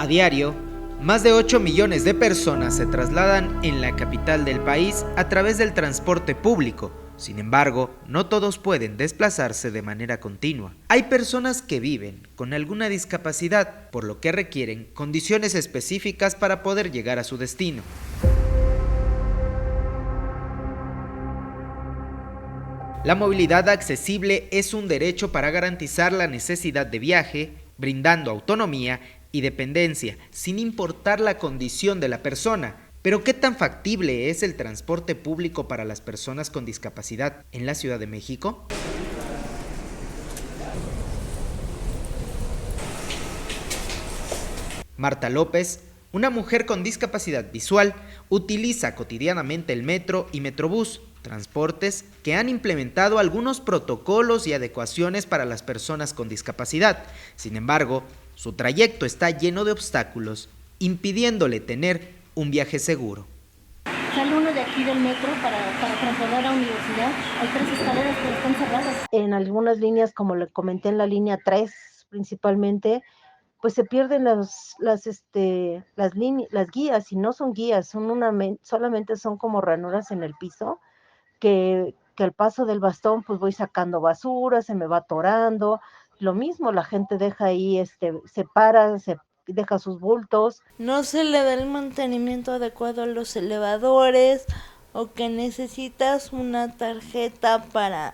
A diario, más de 8 millones de personas se trasladan en la capital del país a través del transporte público. Sin embargo, no todos pueden desplazarse de manera continua. Hay personas que viven con alguna discapacidad, por lo que requieren condiciones específicas para poder llegar a su destino. La movilidad accesible es un derecho para garantizar la necesidad de viaje, brindando autonomía y dependencia, sin importar la condición de la persona. Pero ¿qué tan factible es el transporte público para las personas con discapacidad en la Ciudad de México? Marta López, una mujer con discapacidad visual, utiliza cotidianamente el metro y metrobús, transportes que han implementado algunos protocolos y adecuaciones para las personas con discapacidad. Sin embargo, su trayecto está lleno de obstáculos, impidiéndole tener un viaje seguro. Sale uno de aquí del metro para trasladar a la universidad. Hay 3 escaleras, pero están cerradas. En algunas líneas, como le comenté, en la línea 3 principalmente, pues se pierden las guías, y no son guías, solamente son como ranuras en el piso, que al paso del bastón pues voy sacando basura, se me va atorando. Lo mismo, la gente deja ahí, se para, se deja sus bultos. No se le da el mantenimiento adecuado a los elevadores, o que necesitas una tarjeta para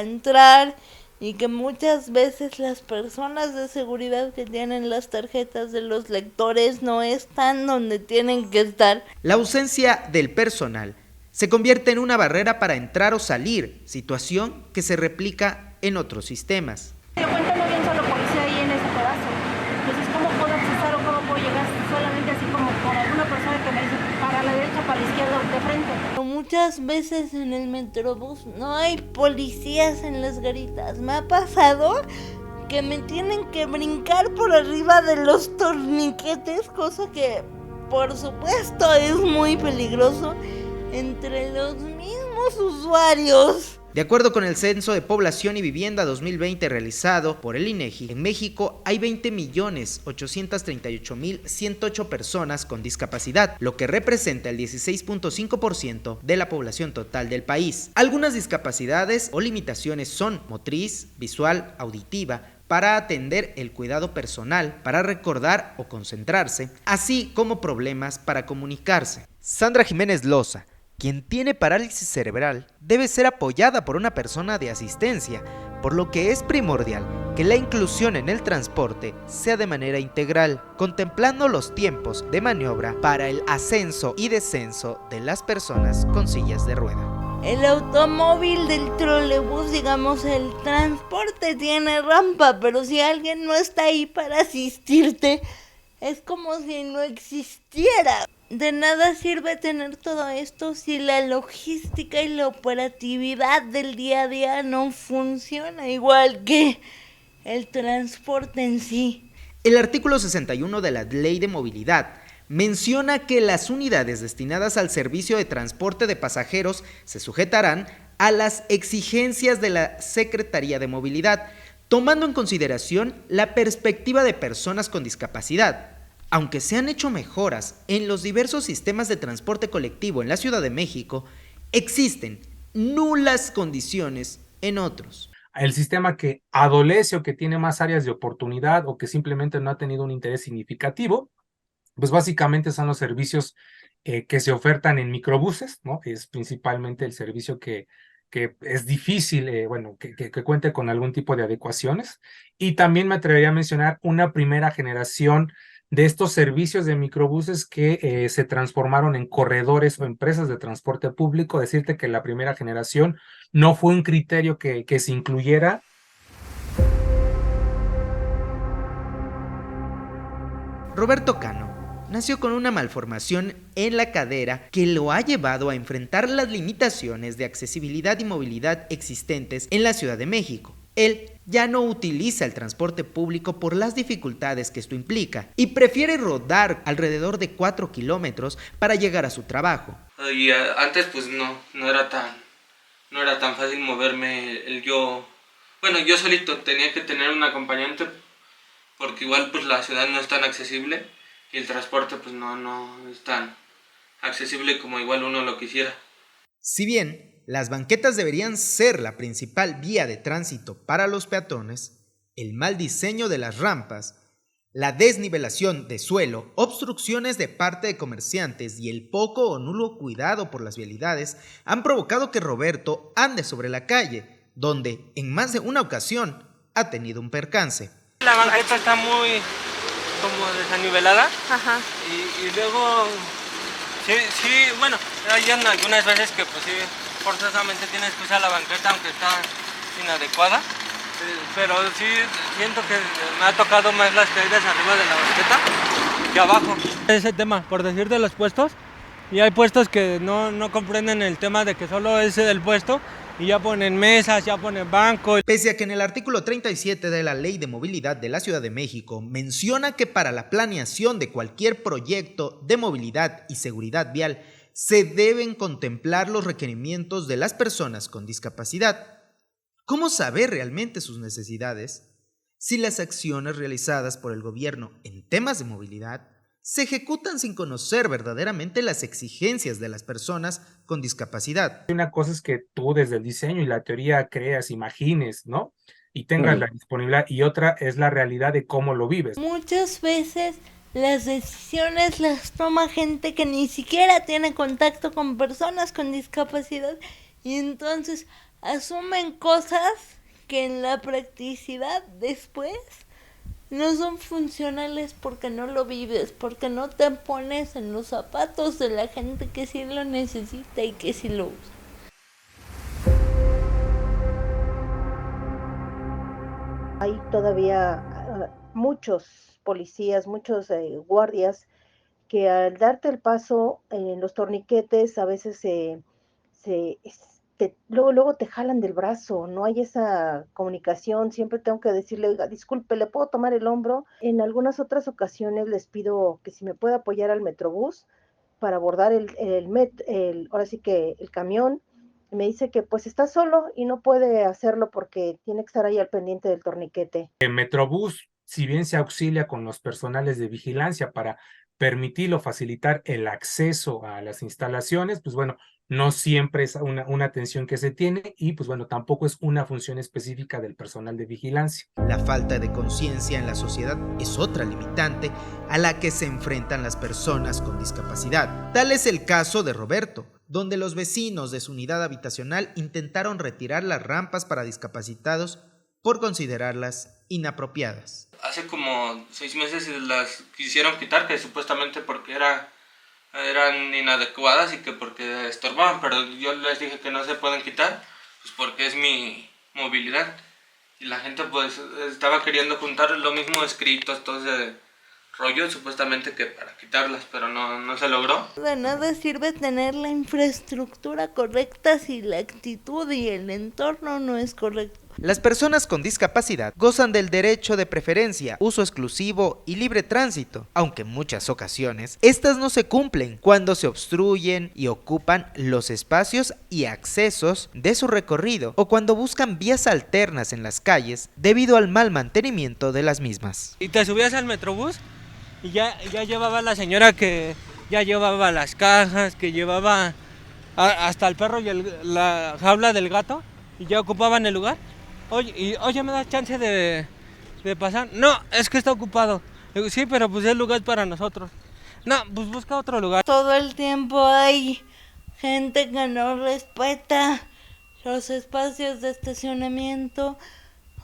entrar, y que muchas veces las personas de seguridad que tienen las tarjetas de los lectores no están donde tienen que estar. La ausencia del personal se convierte en una barrera para entrar o salir, situación que se replica en otros sistemas. Yo cuento, no había un solo policía ahí en ese pedazo. Entonces, ¿cómo puedo accesar o cómo puedo llegar? Solamente así como con alguna persona que me dice para la derecha, para la izquierda o de frente. Muchas veces en el metrobús no hay policías en las garitas. Me ha pasado que me tienen que brincar por arriba de los torniquetes, cosa que por supuesto es muy peligroso entre los mismos usuarios. De acuerdo con el Censo de Población y Vivienda 2020 realizado por el INEGI, en México hay 20.838.108 personas con discapacidad, lo que representa el 16.5% de la población total del país. Algunas discapacidades o limitaciones son motriz, visual, auditiva, para atender el cuidado personal, para recordar o concentrarse, así como problemas para comunicarse. Sandra Jiménez Loza, quien tiene parálisis cerebral, debe ser apoyada por una persona de asistencia, por lo que es primordial que la inclusión en el transporte sea de manera integral, contemplando los tiempos de maniobra para el ascenso y descenso de las personas con sillas de rueda. El automóvil del trolebús, digamos, el transporte tiene rampa, pero si alguien no está ahí para asistirte, es como si no existiera. De nada sirve tener todo esto si la logística y la operatividad del día a día no funciona, igual que el transporte en sí. El artículo 61 de la Ley de Movilidad menciona que las unidades destinadas al servicio de transporte de pasajeros se sujetarán a las exigencias de la Secretaría de Movilidad, tomando en consideración la perspectiva de personas con discapacidad. Aunque se han hecho mejoras en los diversos sistemas de transporte colectivo en la Ciudad de México, existen nulas condiciones en otros. El sistema que adolece o que tiene más áreas de oportunidad o que simplemente no ha tenido un interés significativo, pues básicamente son los servicios que se ofertan en microbuses, ¿no? Es principalmente el servicio que es difícil, que cuente con algún tipo de adecuaciones. Y también me atrevería a mencionar una primera generación de estos servicios de microbuses que se transformaron en corredores o empresas de transporte público. Decirte que la primera generación no fue un criterio que se incluyera. Roberto Cano nació con una malformación en la cadera que lo ha llevado a enfrentar las limitaciones de accesibilidad y movilidad existentes en la Ciudad de México. Él ya no utiliza el transporte público por las dificultades que esto implica y prefiere rodar alrededor de 4 kilómetros para llegar a su trabajo. Y antes pues no era tan fácil moverme yo solito, tenía que tener un acompañante porque igual pues la ciudad no es tan accesible y el transporte pues no es tan accesible como igual uno lo quisiera. Si bien las banquetas deberían ser la principal vía de tránsito para los peatones, el mal diseño de las rampas, la desnivelación de suelo, obstrucciones de parte de comerciantes y el poco o nulo cuidado por las vialidades han provocado que Roberto ande sobre la calle, donde en más de una ocasión ha tenido un percance. La banqueta está muy como desanivelada. Ajá. Y luego, sí, bueno, hay algunas veces que pues sí, forzosamente tienes que usar la banqueta aunque está inadecuada. Pero sí siento que me ha tocado más las caídas arriba de la banqueta que abajo. Ese tema, por decir de los puestos, y hay puestos que no comprenden el tema de que solo ese del puesto y ya ponen mesas, ya ponen bancos. Pese a que en el artículo 37 de la Ley de Movilidad de la Ciudad de México menciona que para la planeación de cualquier proyecto de movilidad y seguridad vial se deben contemplar los requerimientos de las personas con discapacidad. ¿Cómo saber realmente sus necesidades? Si las acciones realizadas por el gobierno en temas de movilidad se ejecutan sin conocer verdaderamente las exigencias de las personas con discapacidad. Una cosa es que tú desde el diseño y la teoría creas, imagines, ¿no? Y tengas la disponibilidad, y otra es la realidad de cómo lo vives. Muchas veces las decisiones las toma gente que ni siquiera tiene contacto con personas con discapacidad y entonces asumen cosas que en la practicidad después no son funcionales porque no lo vives, porque no te pones en los zapatos de la gente que sí lo necesita y que sí lo usa. Hay todavía muchos policías, muchos guardias que al darte el paso en los torniquetes a veces luego te jalan del brazo, no hay esa comunicación, siempre tengo que decirle, oiga, disculpe, ¿le puedo tomar el hombro? En algunas otras ocasiones les pido que si me puede apoyar al Metrobús para abordar ahora sí que el camión. Me dice que pues está solo y no puede hacerlo porque tiene que estar ahí al pendiente del torniquete. El Metrobús, si bien se auxilia con los personales de vigilancia para permitir o facilitar el acceso a las instalaciones, pues bueno, no siempre es una atención que se tiene y pues bueno, tampoco es una función específica del personal de vigilancia. La falta de conciencia en la sociedad es otra limitante a la que se enfrentan las personas con discapacidad. Tal es el caso de Roberto, donde los vecinos de su unidad habitacional intentaron retirar las rampas para discapacitados por considerarlas inapropiadas. Hace como 6 meses las quisieron quitar, que supuestamente porque eran inadecuadas y que porque estorbaban, pero yo les dije que no se pueden quitar, pues porque es mi movilidad. Y la gente pues estaba queriendo juntar lo mismo escritos, todo ese rollo supuestamente que para quitarlas, pero no se logró. De nada sirve tener la infraestructura correcta si la actitud y el entorno no es correcto. Las personas con discapacidad gozan del derecho de preferencia, uso exclusivo y libre tránsito, aunque en muchas ocasiones estas no se cumplen cuando se obstruyen y ocupan los espacios y accesos de su recorrido o cuando buscan vías alternas en las calles debido al mal mantenimiento de las mismas. Y te subías al Metrobús y ya llevaba la señora que ya llevaba las cajas, que llevaba hasta el perro y la jaula del gato y ya ocupaban el lugar. Oye, ¿me das chance de pasar? No, es que está ocupado. Digo, sí, pero pues el lugar es para nosotros. No, pues busca otro lugar. Todo el tiempo hay gente que no respeta los espacios de estacionamiento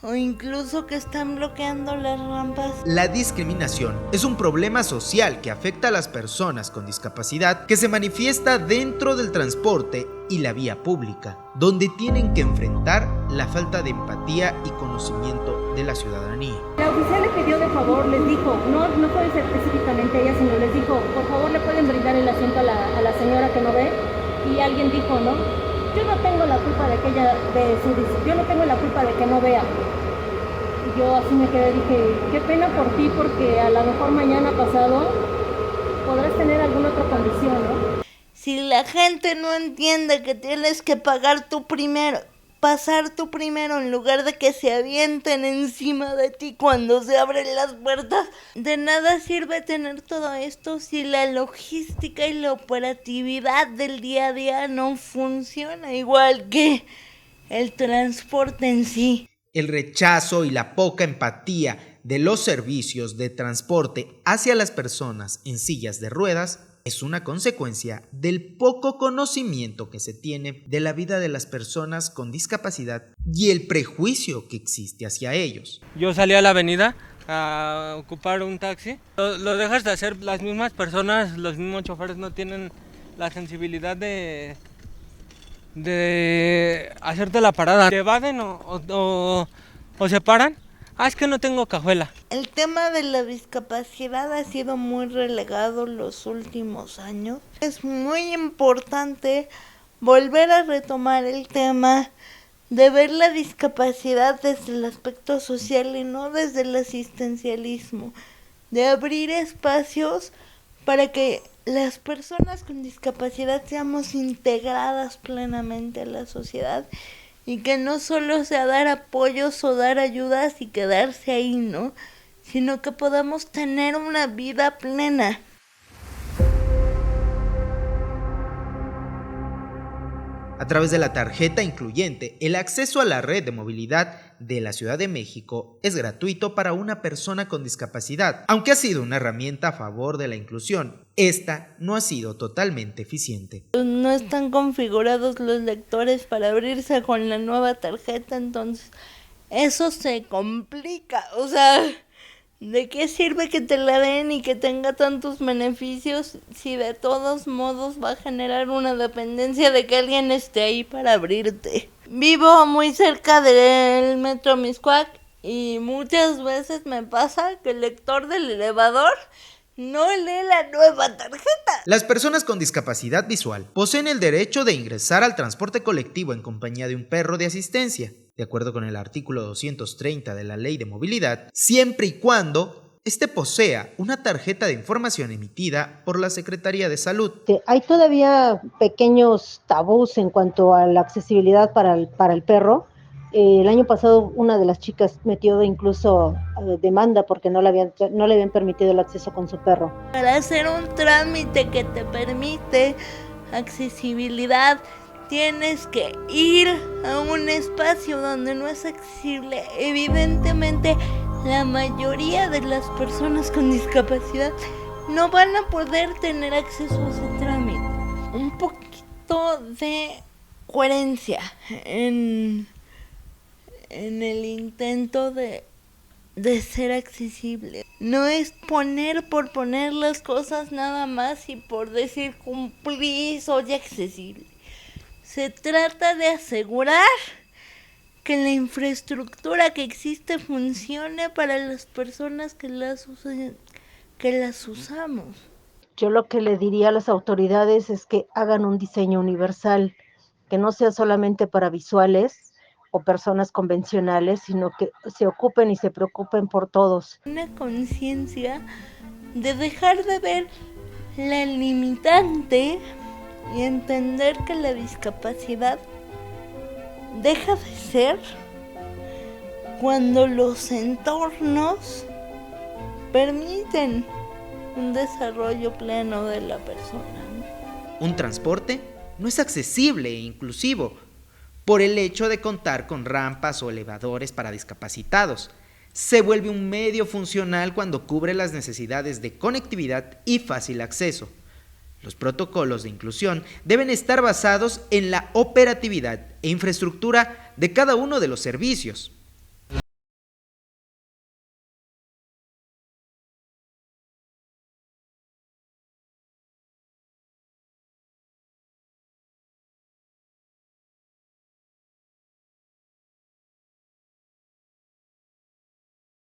o incluso que están bloqueando las rampas. La discriminación es un problema social que afecta a las personas con discapacidad que se manifiesta dentro del transporte y la vía pública, donde tienen que enfrentar la falta de empatía y conocimiento de la ciudadanía. La oficial le pidió de favor, les dijo, no puede ser específicamente ella, sino les dijo, por favor le pueden brindar el asiento a la señora que no ve, y alguien dijo, no, yo no tengo la culpa yo no tengo la culpa de que no vea. Y yo así me quedé, dije, qué pena por ti, porque a lo mejor mañana pasado podrás tener alguna otra condición, ¿no? Si la gente no entiende que tienes que pagar tú primero pasar tú primero en lugar de que se avienten encima de ti cuando se abren las puertas. De nada sirve tener todo esto si la logística y la operatividad del día a día no funciona, igual que el transporte en sí. El rechazo y la poca empatía de los servicios de transporte hacia las personas en sillas de ruedas es una consecuencia del poco conocimiento que se tiene de la vida de las personas con discapacidad y el prejuicio que existe hacia ellos. Yo salí a la avenida a ocupar un taxi. Lo dejas de hacer las mismas personas, los mismos choferes no tienen la sensibilidad de hacerte la parada. Te evaden o se paran. Es que no tengo cajuela. El tema de la discapacidad ha sido muy relegado los últimos años. Es muy importante volver a retomar el tema de ver la discapacidad desde el aspecto social y no desde el asistencialismo. De abrir espacios para que las personas con discapacidad seamos integradas plenamente a la sociedad. Y que no solo sea dar apoyos o dar ayudas y quedarse ahí, ¿no? Sino que podamos tener una vida plena. A través de la tarjeta incluyente, el acceso a la red de movilidad de la Ciudad de México es gratuito para una persona con discapacidad. Aunque ha sido una herramienta a favor de la inclusión, esta no ha sido totalmente eficiente. No están configurados los lectores para abrirse con la nueva tarjeta, entonces eso se complica. O sea, ¿de qué sirve que te la den y que tenga tantos beneficios si de todos modos va a generar una dependencia de que alguien esté ahí para abrirte? Vivo muy cerca del Metro Mixcoac y muchas veces me pasa que el lector del elevador no lee la nueva tarjeta. Las personas con discapacidad visual poseen el derecho de ingresar al transporte colectivo en compañía de un perro de asistencia, de acuerdo con el artículo 230 de la Ley de Movilidad, siempre y cuando éste posea una tarjeta de información emitida por la Secretaría de Salud. Hay todavía pequeños tabús en cuanto a la accesibilidad para el perro. El año pasado una de las chicas metió incluso demanda porque no le habían permitido el acceso con su perro. Para hacer un trámite que te permite accesibilidad, tienes que ir a un espacio donde no es accesible. Evidentemente, la mayoría de las personas con discapacidad no van a poder tener acceso a ese trámite. Un poquito de coherencia en el intento de ser accesible. No es poner por poner las cosas nada más y por decir cumplí, soy accesible. Se trata de asegurar que la infraestructura que existe funcione para las personas que las usamos. Yo lo que le diría a las autoridades es que hagan un diseño universal, que no sea solamente para visuales o personas convencionales, sino que se ocupen y se preocupen por todos. Una conciencia de dejar de ver la limitante y entender que la discapacidad deja de ser cuando los entornos permiten un desarrollo pleno de la persona. Un transporte no es accesible e inclusivo por el hecho de contar con rampas o elevadores para discapacitados. Se vuelve un medio funcional cuando cubre las necesidades de conectividad y fácil acceso. Los protocolos de inclusión deben estar basados en la operatividad e infraestructura de cada uno de los servicios.